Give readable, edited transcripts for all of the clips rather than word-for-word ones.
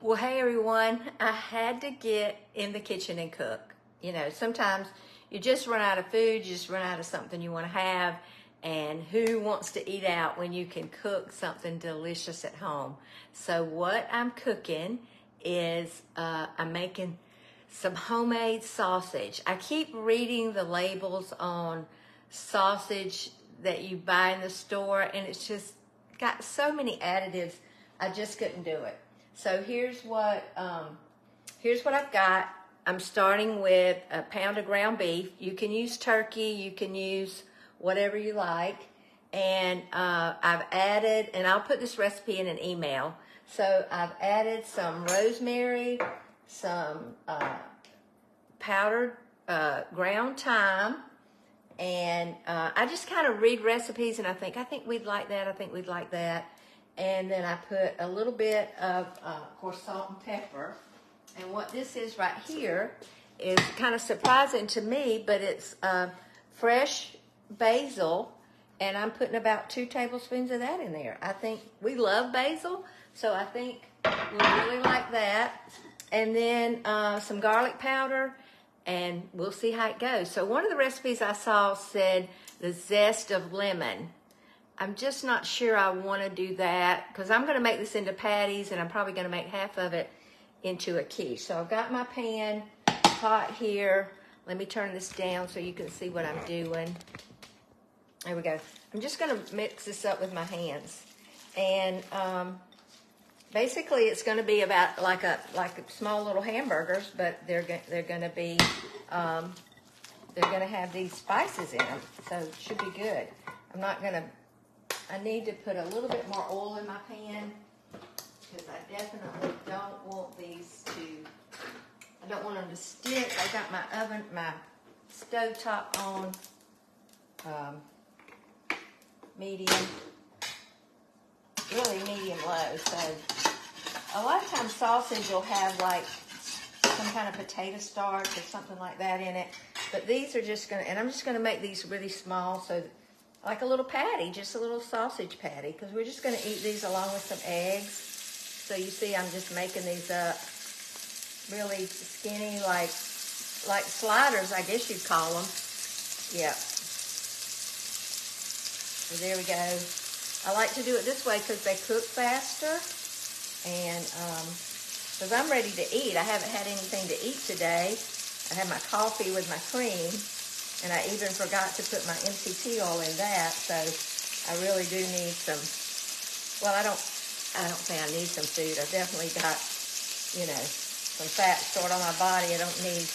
Well, hey everyone, I had to get in the kitchen and cook. You know, sometimes you just run out of food, you just run out of something you want to have, and who wants to eat out when you can cook something delicious at home? So what I'm cooking is I'm making some homemade sausage. I keep reading the labels on sausage that you buy in the store, and it's just got so many additives, I just couldn't do it. So here's what I've got. I'm starting with a pound of ground beef. You can use turkey, you can use whatever you like. And I've added, and I'll put this recipe in an email. So I've added some rosemary, some powdered ground thyme, and I just kind of read recipes and I think we'd like that, I think we'd like that. And then I put a little bit of course, salt and pepper. And what this is right here is kind of surprising to me, but it's fresh basil, and I'm putting about 2 tablespoons of that in there. I think we love basil, so I think we'll really like that. And then some garlic powder, and we'll see how it goes. So one of the recipes I saw said the zest of lemon. I'm just not sure I want to do that because I'm going to make this into patties, and I'm probably going to make half of it into a quiche. So I've got my pan hot here. Let me turn this down so you can see what I'm doing. There we go. I'm just going to mix this up with my hands. And basically it's going to be about like small little hamburgers, but they're going to be they're going to have these spices in them. So it should be good. I need to put a little bit more oil in my pan because I definitely don't want these I don't want them to stick. I got my stove top on medium, really medium low. So a lot of times sausage will have like some kind of potato starch or something like that in it. But these are just and I'm just gonna make these really small, so like a little patty, just a little sausage patty, because we're just going to eat these along with some eggs. So you see I'm just making these up really skinny, like sliders, I guess you'd call them. Yep. So there we go. I like to do it this way because they cook faster. And because I'm ready to eat. I haven't had anything to eat today. I had my coffee with my cream. And I even forgot to put my MCT oil in that, so I really do need some. Well, I don't say I need some food. I've definitely got, some fat stored on my body. I don't need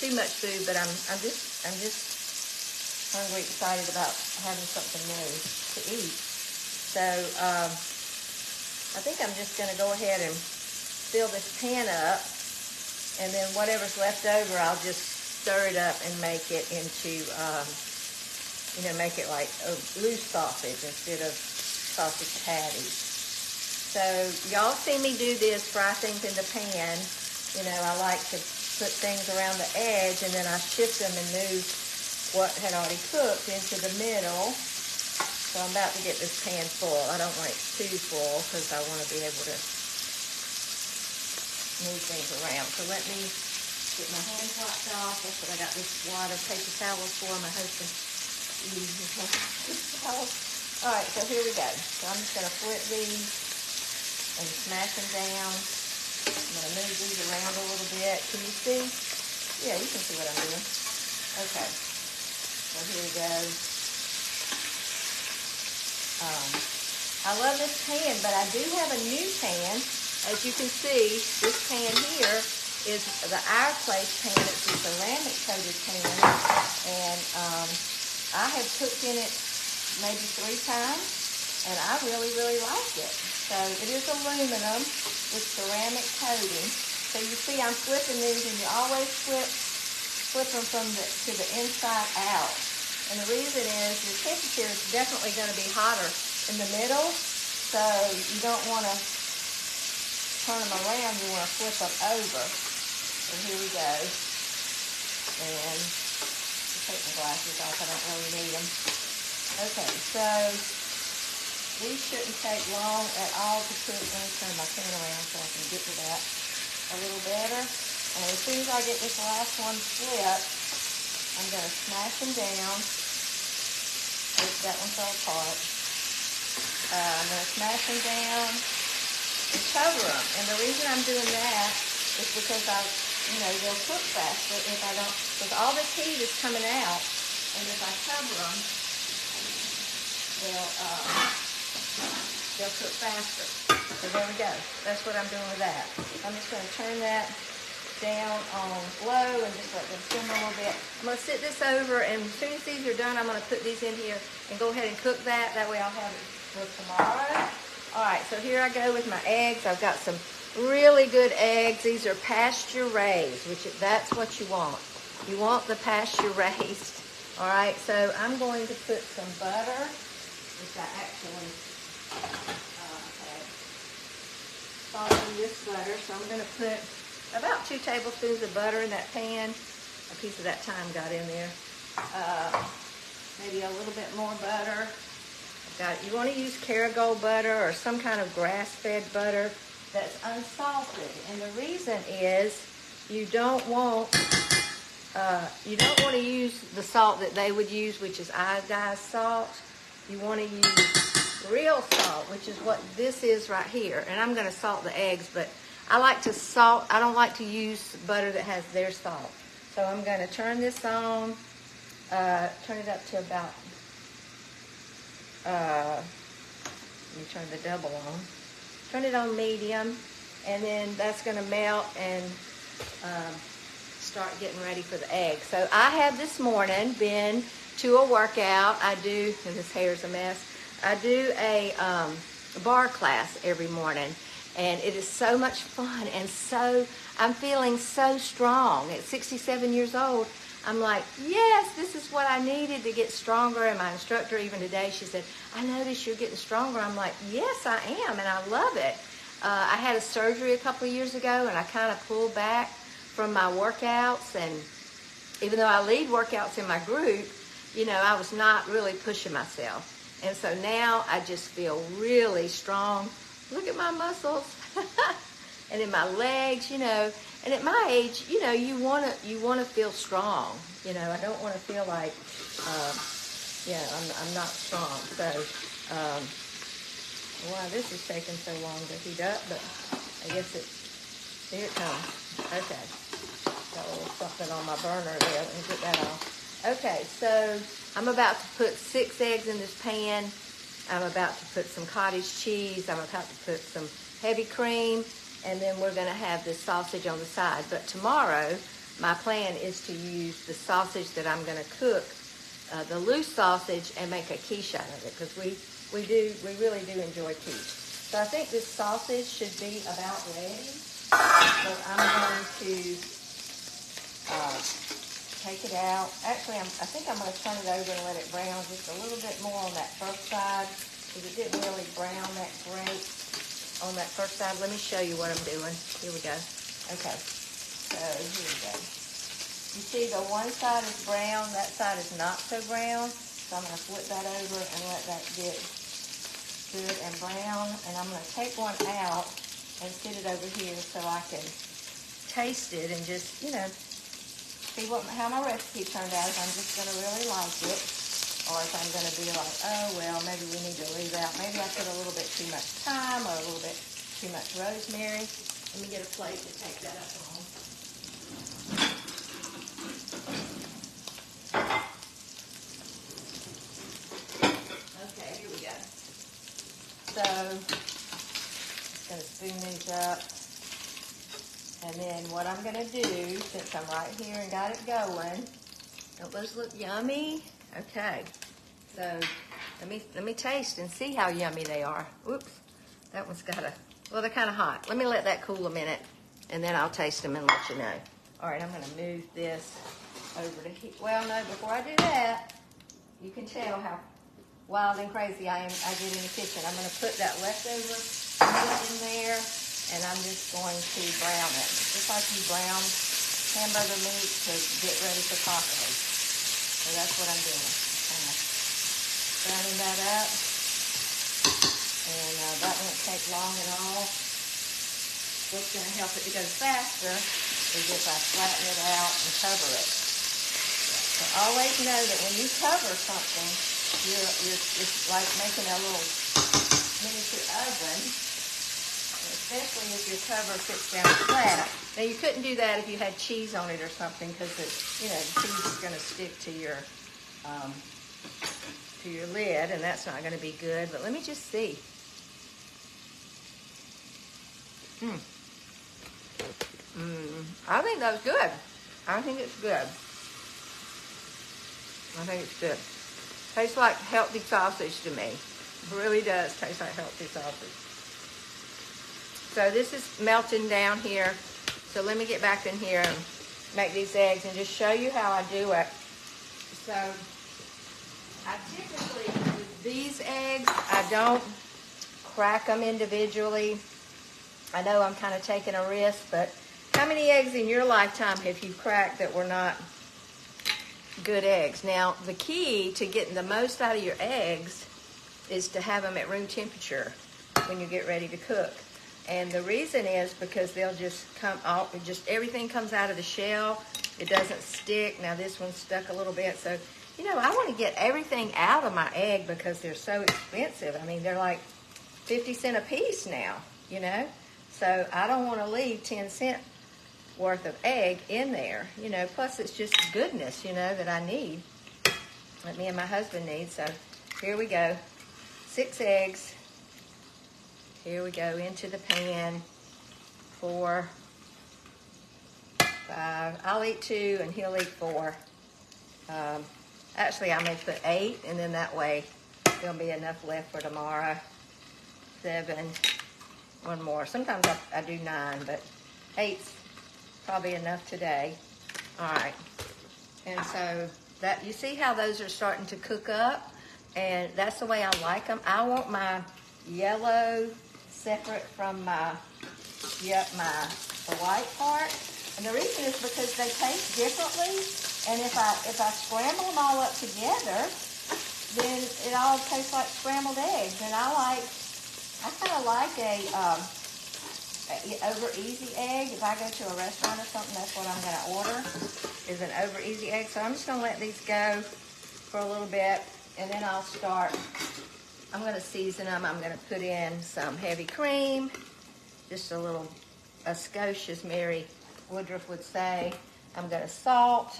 too much food, but I'm just hungry, excited about having something new to eat. So I think I'm just going to go ahead and fill this pan up, and then whatever's left over, I'll just stir it up and make it into, make it like a loose sausage instead of sausage patties. So y'all see me do this, fry things in the pan. I like to put things around the edge, and then I shift them and move what had already cooked into the middle. So I'm about to get this pan full. I don't want it too full because I want to be able to move things around. So let me get my hands washed off. That's what I got this wad of paper towels for. My husband uses paper towels. All right, so here we go. So I'm just going to flip these and smash them down. I'm going to move these around a little bit. Can you see? Yeah, you can see what I'm doing. Okay. So here we go. I love this pan, but I do have a new pan. As you can see, this pan here is the Our Place pan. It's a ceramic coated pan, and I have cooked in it maybe 3 times, and I really, really like it. So it is aluminum with ceramic coating. So you see I'm flipping these, and you always flip them to the inside out. And the reason is your temperature is definitely going to be hotter in the middle, so you don't want to turn them around, you want to flip them over. And here we go. And I'll take my glasses off. I don't really need them. Okay, so These shouldn't take long at all to cook. Let me turn my pan around so I can get to that a little better. And as soon as I get this last one flipped, I'm going to smash them down. Oops, that one fell apart. I'm going to smash them down and cover them. And the reason I'm doing that is because they'll cook faster if I don't, because all this heat is coming out, and if I cover them, they'll cook faster. So there we go. That's what I'm doing with that. I'm just going to turn that down on low and just let them simmer a little bit. I'm going to sit this over, and as soon as these are done, I'm going to put these in here and go ahead and cook that. That way I'll have it for tomorrow. All right, so here I go with my eggs. I've got some really good eggs. These are pasture raised, that's what you want. You want the pasture raised. All right, so I'm going to put some butter, which I actually had salted this butter. So I'm going to put about 2 tablespoons of butter in that pan. A piece of that thyme got in there. Maybe a little bit more butter. You want to use Kerrygold butter or some kind of grass-fed butter that's unsalted. And the reason is you don't want to use the salt that they would use, which is iodized salt. You want to use real salt, which is what this is right here. And I'm going to salt the eggs, but I like to salt. I don't like to use butter that has their salt. So I'm going to turn this on, turn it up to about, let me turn the double on. Turn it on medium, and then that's going to melt and start getting ready for the eggs. So I have this morning been to a workout. And this hair's a mess, I do a bar class every morning, and it is so much fun, and I'm feeling so strong. At 67 years old, I'm like, yes, this is what I needed to get stronger. And my instructor, even today, she said, I noticed you're getting stronger. I'm like, yes, I am, and I love it. I had a surgery a couple of years ago, and I kind of pulled back from my workouts. And even though I lead workouts in my group, I was not really pushing myself. And so now I just feel really strong. Look at my muscles. And in my legs, and at my age, you want to feel strong. I don't want to feel like, I'm not strong. So, wow, this is taking so long to heat up, but I guess here it comes. Okay, got a little something on my burner there. Let me get that off. Okay, so I'm about to put 6 eggs in this pan. I'm about to put some cottage cheese. I'm about to put some heavy cream. And then we're going to have this sausage on the side. But tomorrow, my plan is to use the sausage that I'm going to cook, the loose sausage, and make a quiche out of it, because we really do enjoy quiche. So I think this sausage should be about ready. So I'm going to take it out. Actually, I think I'm going to turn it over and let it brown just a little bit more on that first side, because it didn't really brown that great on that first side. Let me show you what I'm doing. Here we go. Okay, so here we go. You see the one side is brown, that side is not so brown. So I'm going to flip that over and let that get good and brown. And I'm going to take one out and sit it over here so I can taste it and just, see how my recipe turned out. If I'm just going to really like it, or if I'm going to be like, oh, well, maybe we need to leave out. Maybe I put a little bit too much thyme or a little bit too much rosemary. Let me get a plate to take that up on. Okay, here we go. So, just going to spoon these up. And then what I'm going to do, since I'm right here and got it going, don't those look yummy? Okay, so let me taste and see how yummy they are. Whoops, that one's well, they're kind of hot. Let me let that cool a minute, and then I'll taste them and let you know. All right, I'm going to move this over to here. Well, no, before I do that, you can tell how wild and crazy I get in the kitchen. I'm going to put that leftover meat in there, and I'm just going to brown it, just like you brown hamburger meat to get ready for tacos. So that's what I'm doing. Kind of browning that up. And that won't take long at all. What's going to help it to go faster is if I flatten it out and cover it. So always know that when you cover something, it's like making a little miniature oven, especially if your cover sits down flat. Now you couldn't do that if you had cheese on it or something, because the cheese is going to stick to your lid, and that's not going to be good. But let me just see. I think that's good. I think it's good. I think it's good. Tastes like healthy sausage to me. It really does taste like healthy sausage. So this is melting down here. So let me get back in here and make these eggs and just show you how I do it. So I typically, with these eggs, I don't crack them individually. I know I'm kind of taking a risk, but how many eggs in your lifetime have you cracked that were not good eggs? Now, the key to getting the most out of your eggs is to have them at room temperature when you get ready to cook. And the reason is because they'll just come out, everything comes out of the shell. It doesn't stick. Now this one's stuck a little bit. So, I want to get everything out of my egg because they're so expensive. I mean, they're like 50 cents a piece now, So I don't want to leave 10 cents worth of egg in there, plus it's just goodness, that I need, that me and my husband need. So here we go, 6 eggs. Here we go into the pan, 4, 5. I'll eat 2 and he'll eat 4. Actually, I may put 8, and then that way there'll be enough left for tomorrow. 7, 1 more. Sometimes I do 9, but 8's probably enough today. All right. And so that, you see how those are starting to cook up? And that's the way I like them. I want my yellow separate from the white part. And the reason is because they taste differently. And if I scramble them all up together, then it all tastes like scrambled eggs. And I kind of like a over easy egg. If I go to a restaurant or something, that's what I'm going to order, is an over easy egg. So I'm just going to let these go for a little bit, and then I'm going to season them. I'm going to put in some heavy cream, just a skosh, as Mary Woodruff would say. I'm going to salt,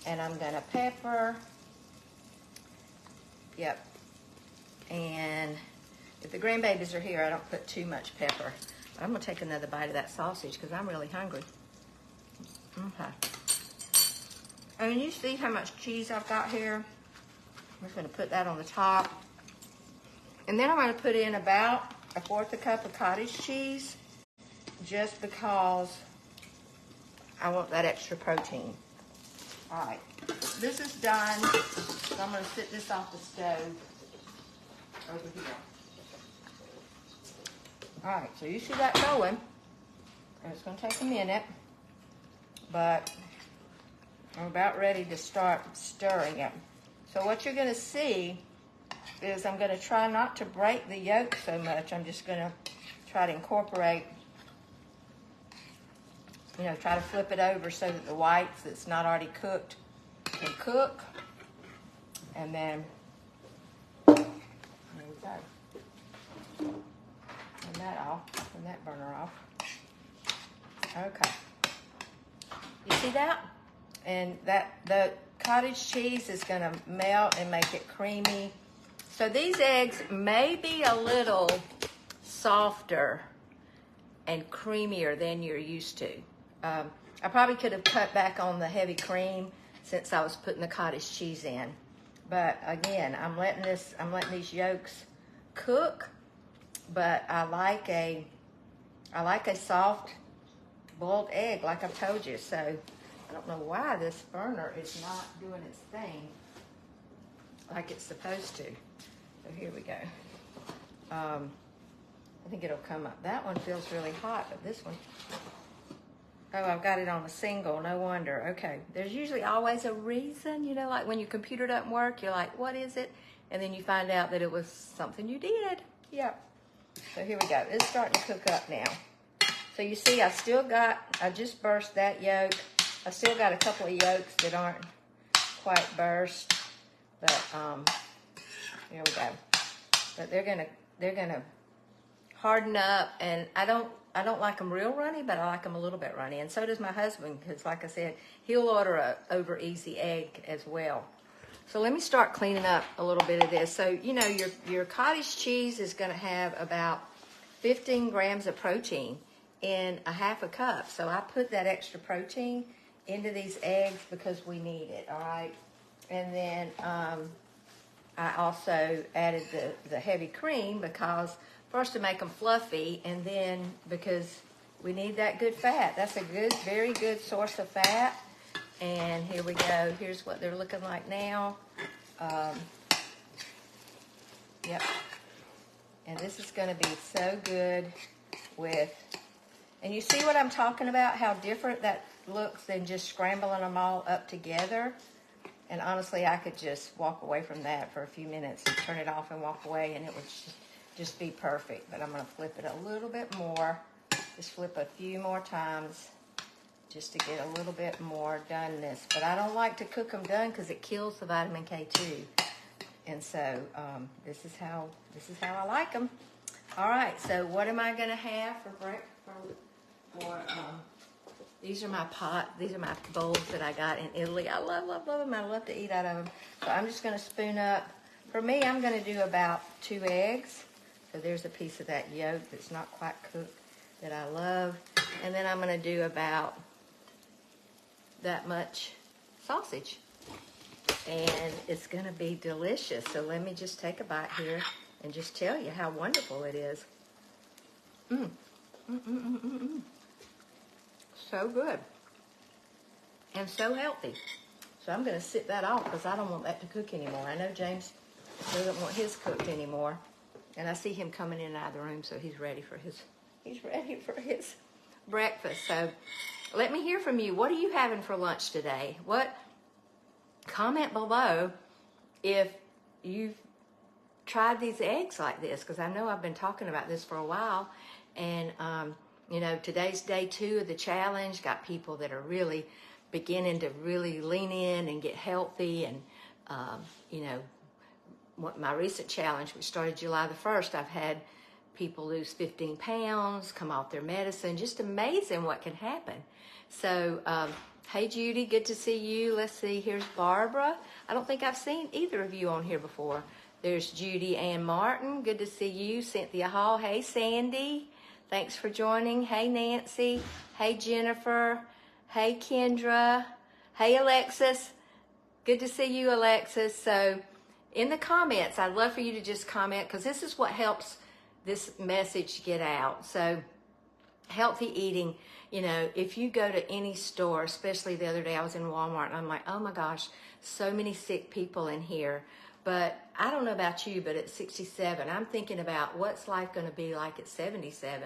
and I'm going to pepper. Yep. And if the grandbabies are here, I don't put too much pepper. But I'm going to take another bite of that sausage because I'm really hungry. Okay. And you see how much cheese I've got here? I'm just going to put that on the top. And then I'm going to put in about 1/4 cup of cottage cheese, just because I want that extra protein. All right. This is done. So I'm going to sit this off the stove over here. All right, so you see that going, and it's going to take a minute, but I'm about ready to start stirring it. So what you're going to see is I'm going to try not to break the yolk so much. I'm just going to try to incorporate, try to flip it over so that the whites that's not already cooked can cook. And then, there we go. Turn that off, turn that burner off. Okay. You see that? And the cottage cheese is going to melt and make it creamy. So these eggs may be a little softer and creamier than you're used to. I probably could have cut back on the heavy cream since I was putting the cottage cheese in. But again, I'm letting these yolks cook. But I like a soft boiled egg, like I've told you. So I don't know why this burner is not doing its thing like it's supposed to. So here we go. I think it'll come up. That one feels really hot, but this one, oh, I've got it on a single. No wonder. Okay. There's usually always a reason, like when your computer doesn't work, you're like, what is it? and then you find out that it was something you did. Yep. So here we go. It's starting to cook up now. So you see, I just burst that yolk. I still got a couple of yolks that aren't quite burst, but here we go. But they're gonna harden up, and I don't like them real runny, but I like them a little bit runny, and so does my husband, because like I said, he'll order a over easy egg as well. So let me start cleaning up a little bit of this. So you know, your cottage cheese is going to have about 15 grams of protein in a half a cup. So I put that extra protein into these eggs because we need it. All right, and then I also added the heavy cream because first to make them fluffy, and then because we need that good fat. That's a good, very good source of fat. And here we go. Here's what they're looking like now. Yep. And this is going to be so good with, and you see what I'm talking about, how different that looks than just scrambling them all up together. And honestly, I could just walk away from that for a few minutes and turn it off and walk away, and it would just be perfect. But I'm going to flip it a little bit more. Just flip a few more times just to get a little bit more doneness. But I don't like to cook them done because it kills the vitamin K2. And so this is how I like them. All right, so what am I going to have for breakfast? These are my bowls that I got in Italy. I love them. I love to eat out of them. So I'm just going to spoon up. For me, I'm going to do about 2 eggs. So there's a piece of that yolk that's not quite cooked that I love. And then I'm going to do about that much sausage. And it's going to be delicious. So let me just take a bite here and just tell you how wonderful it is. So good. And so healthy. So I'm going to sit that off because I don't want that to cook anymore. I know James doesn't want his cooked anymore. And I see him coming in and out of the room, so he's ready for his breakfast. So let me hear from you. What are you having for lunch today? Comment below if you've tried these eggs like this, because I know I've been talking about this for a while. And you know, today's day 2 of the challenge. Got people that are really beginning to really lean in and get healthy. And you know, my recent challenge, which started July the 1st, I've had people lose 15 pounds, come off their medicine. Just amazing what can happen. So, hey Judy, good to see you. Let's see, here's Barbara. I don't think I've seen either of you on here before. There's Judy Ann Martin, good to see you. Cynthia Hall, hey Sandy, thanks for joining. Hey Nancy, hey Jennifer, hey Kendra, hey Alexis, good to see you Alexis. So in the comments, I'd love for you to just comment, because this is what helps this message get out. So healthy eating, you know, if you go to any store, especially the other day I was in Walmart and I'm like, oh my gosh, so many sick people in here. But I don't know about you, but at 67, I'm thinking about what's life going to be like at 77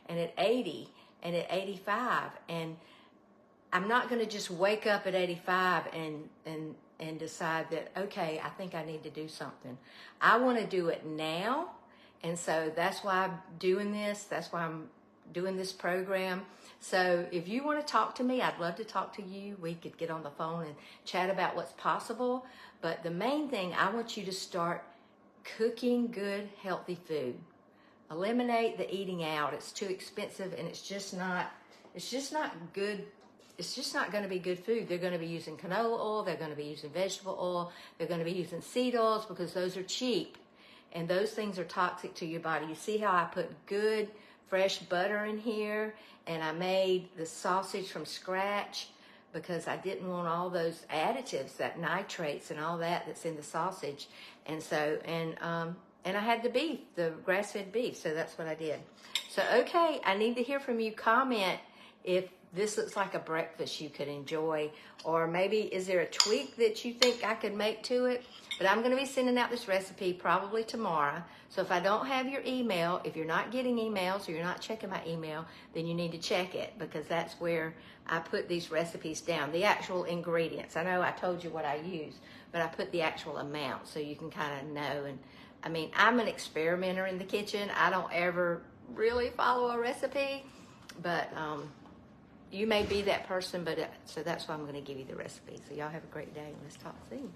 and at 80 and at 85. And I'm not going to just wake up at 85 and decide that, okay, I think I need to do something. I want to do it now. And so that's why I'm doing this. That's why I'm doing this program. So if you want to talk to me, I'd love to talk to you. We could get on the phone and chat about what's possible. But the main thing, I want you to start cooking good, healthy food. Eliminate the eating out. It's too expensive, and it's just not good. It's just not going to be good food. They're going to be using canola oil. They're going to be using vegetable oil. They're going to be using seed oils because those are cheap. And those things are toxic to your body. You see how I put good, fresh butter in here, and I made the sausage from scratch because I didn't want all those additives, that nitrates and all that that's in the sausage. And so, and I had the beef, the grass-fed beef, so that's what I did. So, okay, I need to hear from you. Comment if this looks like a breakfast you could enjoy, or maybe is there a tweak that you think I could make to it? But I'm going to be sending out this recipe probably tomorrow. So if I don't have your email, if you're not getting emails or you're not checking my email, then you need to check it, because that's where I put these recipes down, the actual ingredients. I know I told you what I use, but I put the actual amount so you can kind of know. And I mean, I'm an experimenter in the kitchen. I don't ever really follow a recipe, but you may be that person, but so that's why I'm going to give you the recipe. So y'all have a great day, and let's talk soon.